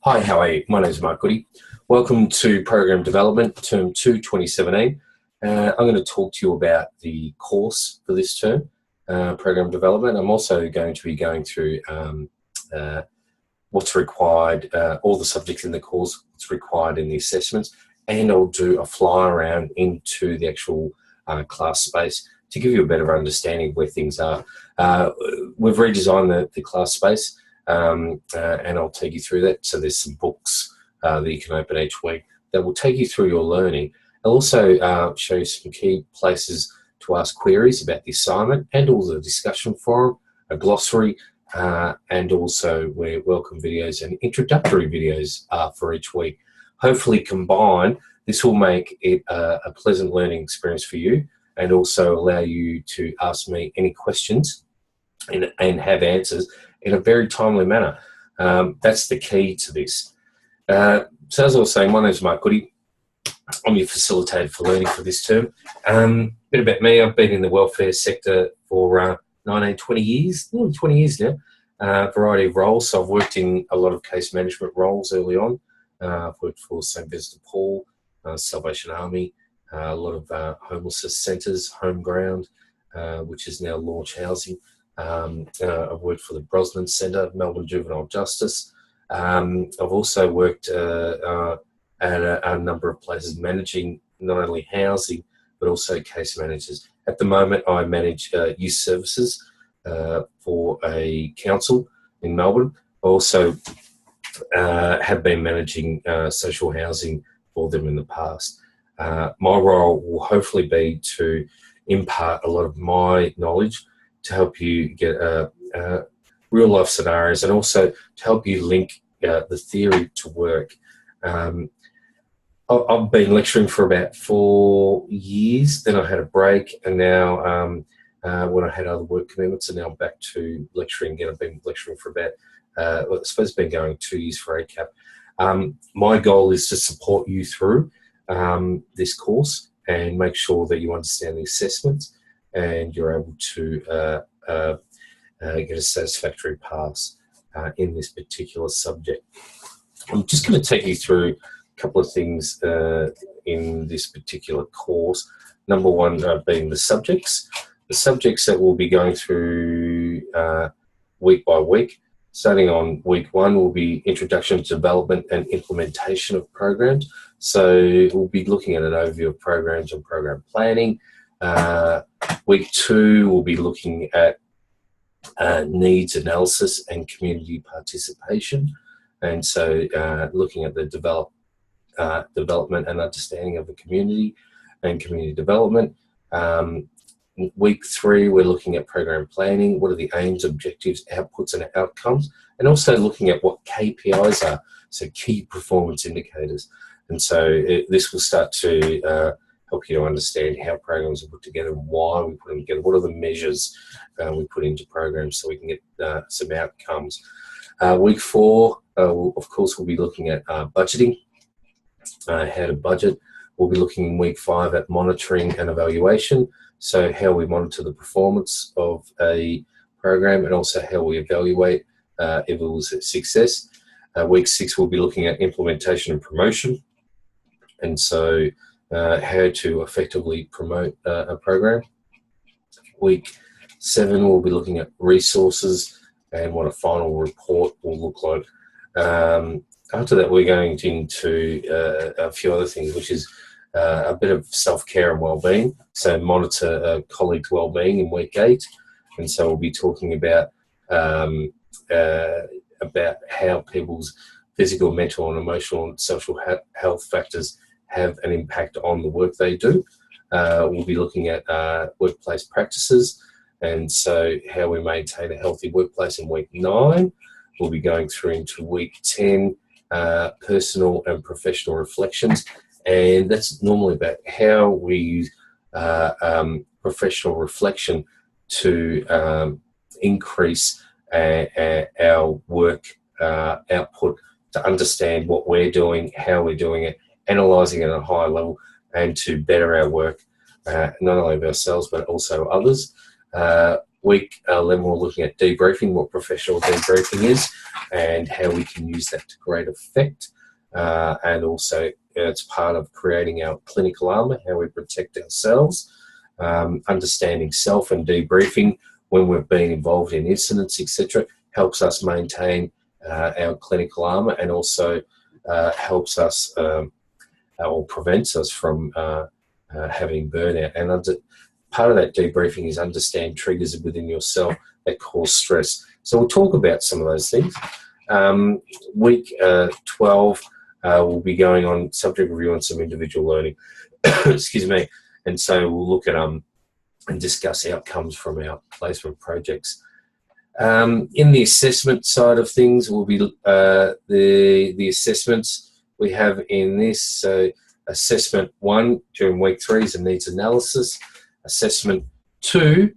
Hi, how are you? My name is Mark Goody. Welcome to Program Development, Term 2, 2017. I'm going to talk to you about the course for this term, Program Development. I'm also going to be going through what's required, all the subjects in the course, what's required in the assessments, and I'll do a fly around into the actual class space to give you a better understanding of where things are. We've redesigned the class space. And I'll take you through that. So there's some books that you can open each week that will take you through your learning. I'll also show you some key places to ask queries about the assignment and all the discussion forum, a glossary, and also where welcome videos and introductory videos are for each week. Hopefully combined, this will make it a pleasant learning experience for you and also allow you to ask me any questions and have answers in a very timely manner. That's the key to this. So as I was saying, my name is Mark Goody. I'm your facilitator for learning for this term. Bit about me, I've been in the welfare sector for 20 years, nearly 20 years now. Variety of roles, so I've worked in a lot of case management roles early on. I've worked for St. Vincent de Paul, Salvation Army, a lot of homelessness centres, Home Ground, which is now Launch Housing. I've worked for the Brosnan Centre, Melbourne Juvenile Justice. I've also worked at a number of places managing not only housing but also case managers. At the moment I manage youth services for a council in Melbourne. I also have been managing social housing for them in the past. My role will hopefully be to impart a lot of my knowledge to help you get real life scenarios and also to help you link the theory to work. I've been lecturing for about 4 years, then I had a break, and now when I had other work commitments, and now I'm back to lecturing again. I've been lecturing for about, I suppose it's been going 2 years for ACAP. My goal is to support you through this course and make sure that you understand the assessments and you're able to get a satisfactory pass in this particular subject. I'm just going to take you through a couple of things in this particular course. Number one being the subjects. The subjects that we'll be going through week by week. Starting on week 1 will be Introduction to Development and Implementation of Programs. So we'll be looking at an overview of programs and program planning. Week 2, we'll be looking at needs analysis and community participation. And so looking at the development and understanding of the community and community development. Week 3, we're looking at program planning. What are the aims, objectives, outputs and outcomes? And also looking at what KPIs are, so key performance indicators. And so this will start to help you to understand how programs are put together and why we put them together. What are the measures we put into programs so we can get some outcomes. Week 4, of course, we'll be looking at budgeting, how to budget. We'll be looking in week 5 at monitoring and evaluation, so how we monitor the performance of a program and also how we evaluate if it was a success. Week 6, we'll be looking at implementation and promotion, and so how to effectively promote a program. Week 7, we'll be looking at resources and what a final report will look like. After that, we're going into a few other things, which is a bit of self-care and well-being. So monitor colleagues' well-being in week 8. And so we'll be talking about how people's physical, mental and emotional and social health factors have an impact on the work they do. We'll be looking at workplace practices, and so how we maintain a healthy workplace in week 9. We'll be going through into week 10, personal and professional reflections, and that's normally about how we use professional reflection to increase our work output, to understand what we're doing, how we're doing it, analysing it at a higher level, and to better our work, not only of ourselves but also others. Week 11, we're looking at debriefing, what professional debriefing is, and how we can use that to great effect. And also, it's part of creating our clinical armour, how we protect ourselves, understanding self and debriefing when we've been involved in incidents, etc., helps us maintain our clinical armour, and also helps us or prevents us from having burnout. And part of that debriefing is understand triggers within yourself that cause stress. So we'll talk about some of those things. Week 12, we'll be going on subject review and some individual learning. Excuse me. And so we'll look at and discuss outcomes from our placement projects. In the assessment side of things, will be the assessments we have in this. So assessment 1 during week 3 is a needs analysis. Assessment 2,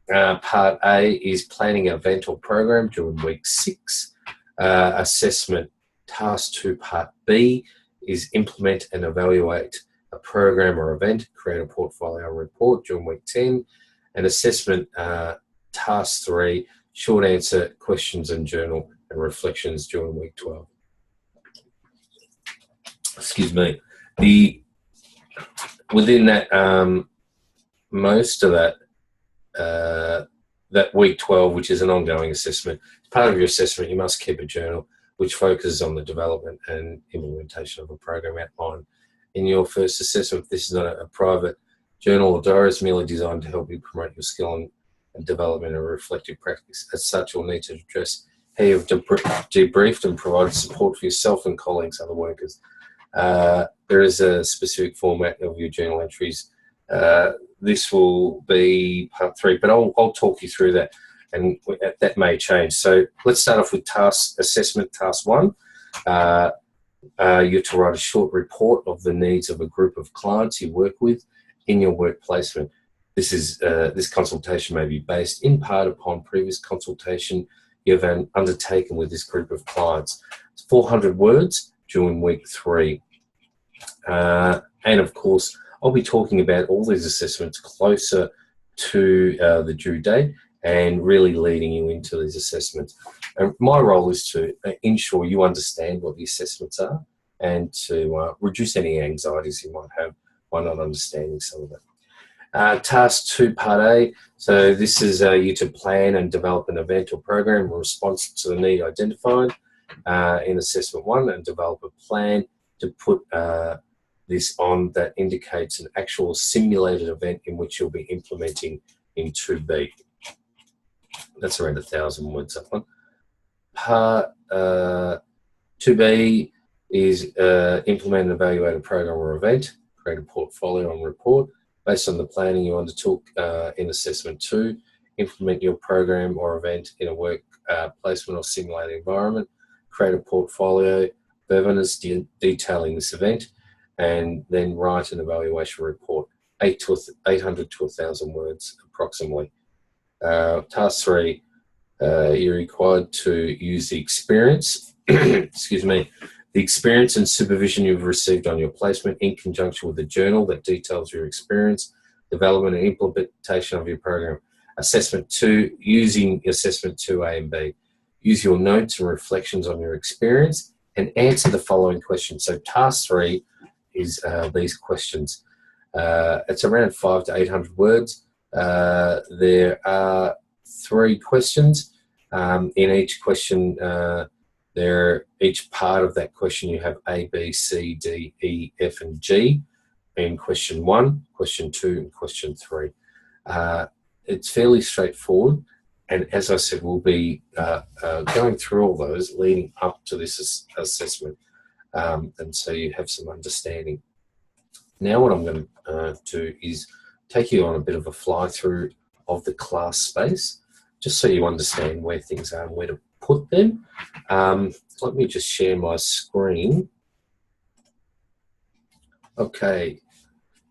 part A, is planning an event or program during week 6. Assessment task 2, part B, is implement and evaluate a program or event, create a portfolio report during week 10. And assessment task 3, short answer questions and journal and reflections during week 12. Excuse me. Within that, most of that week 12, which is an ongoing assessment, part of your assessment, you must keep a journal which focuses on the development and implementation of a program outlined in your first assessment. This is not a private journal or diary. It's merely designed to help you promote your skill and development and reflective practice. As such, you'll need to address how you've debriefed and provided support for yourself and colleagues, other workers. There is a specific format of your journal entries. This will be part 3, but I'll talk you through that, and that may change. So let's start off with assessment task 1. You're to write a short report of the needs of a group of clients you work with in your work placement. This consultation may be based in part upon previous consultation you've undertaken with this group of clients. It's 400 words during week 3. And of course, I'll be talking about all these assessments closer to the due date and really leading you into these assessments. And my role is to ensure you understand what the assessments are and to reduce any anxieties you might have by not understanding some of it. Task 2, part A. So this is you to plan and develop an event or program in response to the need identified in assessment 1, and develop a plan to put this on that indicates an actual simulated event in which you'll be implementing in 2B. That's around 1,000 words, that one. Part 2B is implement and evaluate a program or event, create a portfolio and report. Based on the planning you undertook in assessment 2, implement your program or event in a work placement or simulated environment, create a portfolio, evidence detailing this event, and then write an evaluation report, 800 to 1,000 words approximately. Task 3, you're required to use the experience, excuse me, the experience and supervision you've received on your placement in conjunction with a journal that details your experience, development and implementation of your program. Assessment 2, using assessment 2A and B. Use your notes and reflections on your experience and answer the following questions. So task 3 is these questions. It's around 500 to 800 words. There are 3 questions. In each question, each part of that question, you have A, B, C, D, E, F, and G in question 1, question 2, and question 3. It's fairly straightforward. And as I said, we'll be going through all those leading up to this assessment. And so you have some understanding. Now what I'm going to do is take you on a bit of a fly through of the class space, just so you understand where things are and where to put them. Let me just share my screen. Okay,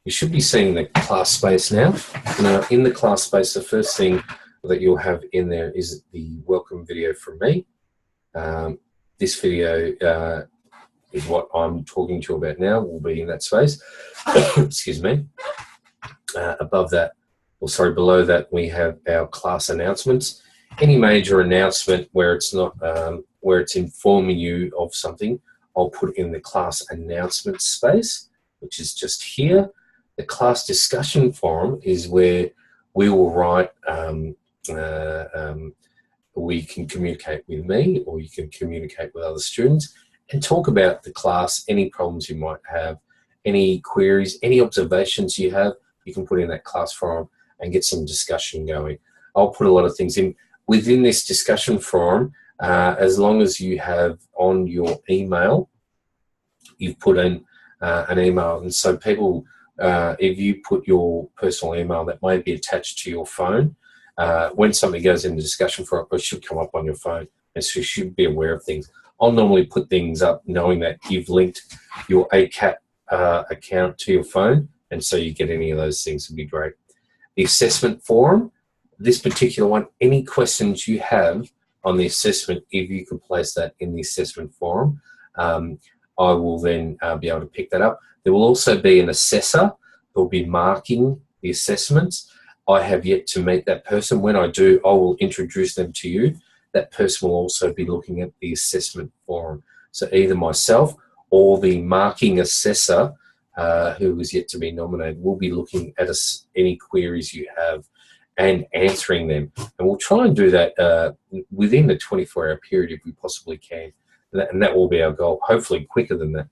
you should be seeing the class space now. Now, in the class space, the first thing that you'll have in there is the welcome video from me. This video is what I'm talking to you about now, will be in that space. Excuse me. Above that, or sorry, below that we have our class announcements. Any major announcement where it's not, where it's informing you of something, I'll put in the class announcement space, which is just here. The class discussion forum is where we will write, we can communicate with me, or you can communicate with other students and talk about the class, any problems you might have, any queries, any observations you have, you can put in that class forum and get some discussion going. I'll put a lot of things in. Within this discussion forum, as long as you have on your email, you've put in an email. And so people, if you put your personal email, that may be attached to your phone, when somebody goes in the discussion forum, it should come up on your phone, and so you should be aware of things. I'll normally put things up knowing that you've linked your ACAP account to your phone, and so you get any of those things would be great. The assessment forum, this particular one, any questions you have on the assessment, if you can place that in the assessment forum, I will then be able to pick that up. There will also be an assessor who will be marking the assessments. I have yet to meet that person. When I do, I will introduce them to you. That person will also be looking at the assessment forum. So either myself or the marking assessor, who is yet to be nominated, will be looking at any queries you have and answering them. And we'll try and do that within the 24-hour period if we possibly can. And that will be our goal, hopefully quicker than that.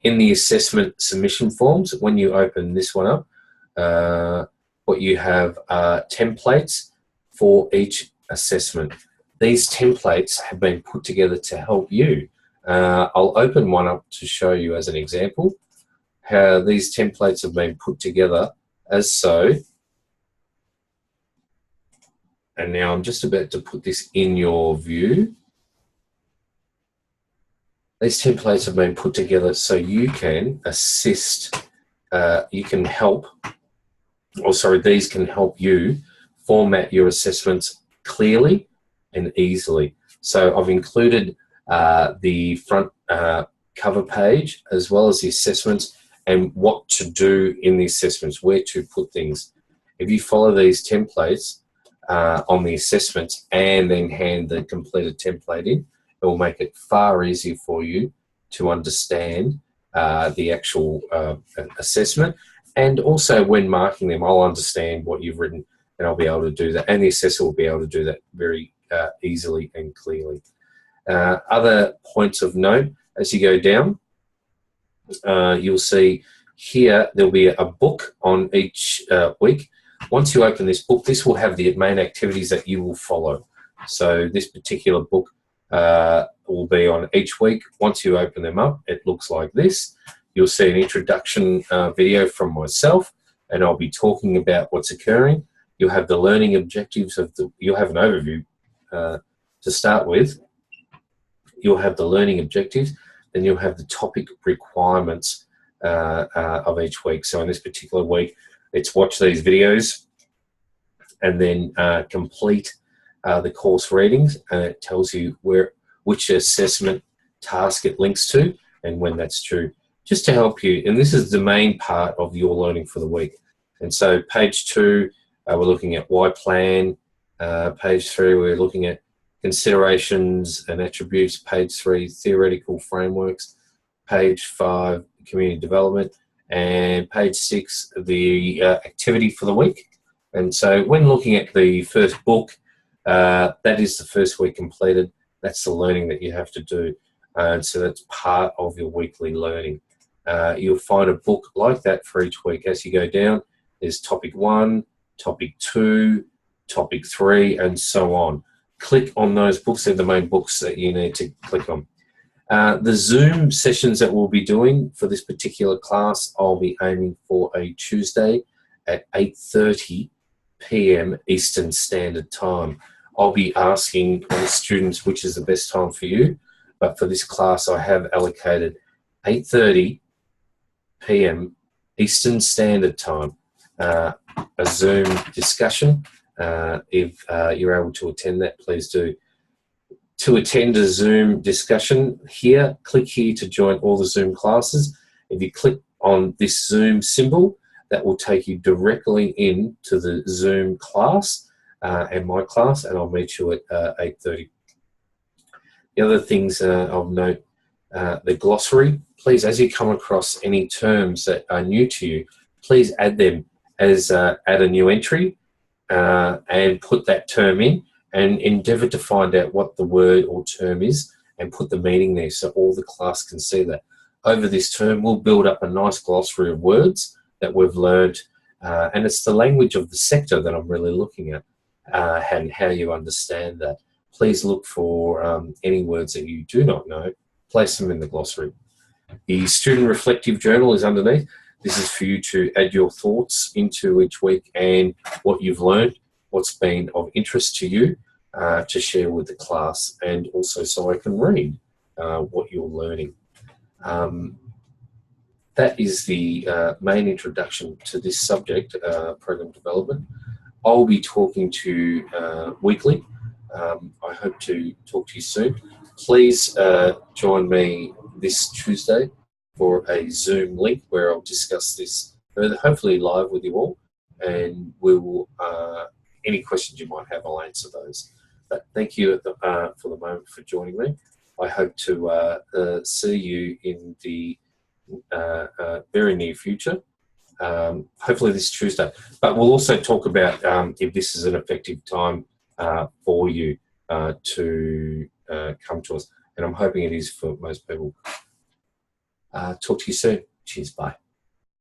In the assessment submission forms, when you open this one up, what you have are templates for each assessment. These templates have been put together to help you. I'll open one up to show you as an example how these templates have been put together as so. And now I'm just about to put this in your view. These templates have been put together so you can assist, you can help, or sorry, these can help you format your assessments clearly and easily. So I've included the front cover page as well as the assessments and what to do in the assessments, where to put things. If you follow these templates on the assessments and then hand the completed template in, it will make it far easier for you to understand the actual assessment. And also when marking them, I'll understand what you've written and I'll be able to do that. And the assessor will be able to do that very easily and clearly. Other points of note, as you go down, you'll see here there'll be a book on each week. Once you open this book, this will have the main activities that you will follow. So this particular book will be on each week. Once you open them up, it looks like this. You'll see an introduction video from myself, and I'll be talking about what's occurring. You'll have the learning objectives of you'll have an overview to start with. You'll have the learning objectives, then you'll have the topic requirements of each week. So in this particular week, it's watch these videos and then complete the course readings, and it tells you which assessment task it links to and when that's due, just to help you. And this is the main part of your learning for the week. And so page 2, we're looking at why plan. Page 3, we're looking at considerations and attributes. Page 3, theoretical frameworks. Page 5, community development. And page 6, the activity for the week. And so when looking at the first book, that is the first week completed. That's the learning that you have to do. And so that's part of your weekly learning. You'll find a book like that for each week. As you go down, there's topic 1, topic 2, topic 3, and so on. Click on those books. They're the main books that you need to click on. The Zoom sessions that we'll be doing for this particular class, I'll be aiming for a Tuesday at 8:30 p.m. Eastern Standard Time. I'll be asking the students which is the best time for you, but for this class I have allocated 8:30 p.m. Eastern Standard Time, a Zoom discussion. If you're able to attend that, please do. To attend a Zoom discussion here, click here to join all the Zoom classes. If you click on this Zoom symbol, that will take you directly into the Zoom class and my class, and I'll meet you at 8:30. The other things of note, the glossary. Please, as you come across any terms that are new to you, please add them as add a new entry and put that term in, and endeavour to find out what the word or term is and put the meaning there so all the class can see that. Over this term, we'll build up a nice glossary of words that we've learned, and it's the language of the sector that I'm really looking at, and how you understand that. Please look for any words that you do not know, place them in the glossary. The student reflective journal is underneath. This is for you to add your thoughts into each week and what you've learned, what's been of interest to you, to share with the class, and also so I can read what you're learning. That is the main introduction to this subject, program development. I'll be talking to you weekly. I hope to talk to you soon. Please join me this Tuesday for a Zoom link where I'll discuss this further, hopefully live with you all, and we will, any questions you might have, I'll answer those. But thank you for the moment for joining me. I hope to see you in the very near future, hopefully this Tuesday. But we'll also talk about if this is an effective time for you to come to us, and I'm hoping it is for most people. Talk to you soon. Cheers, bye.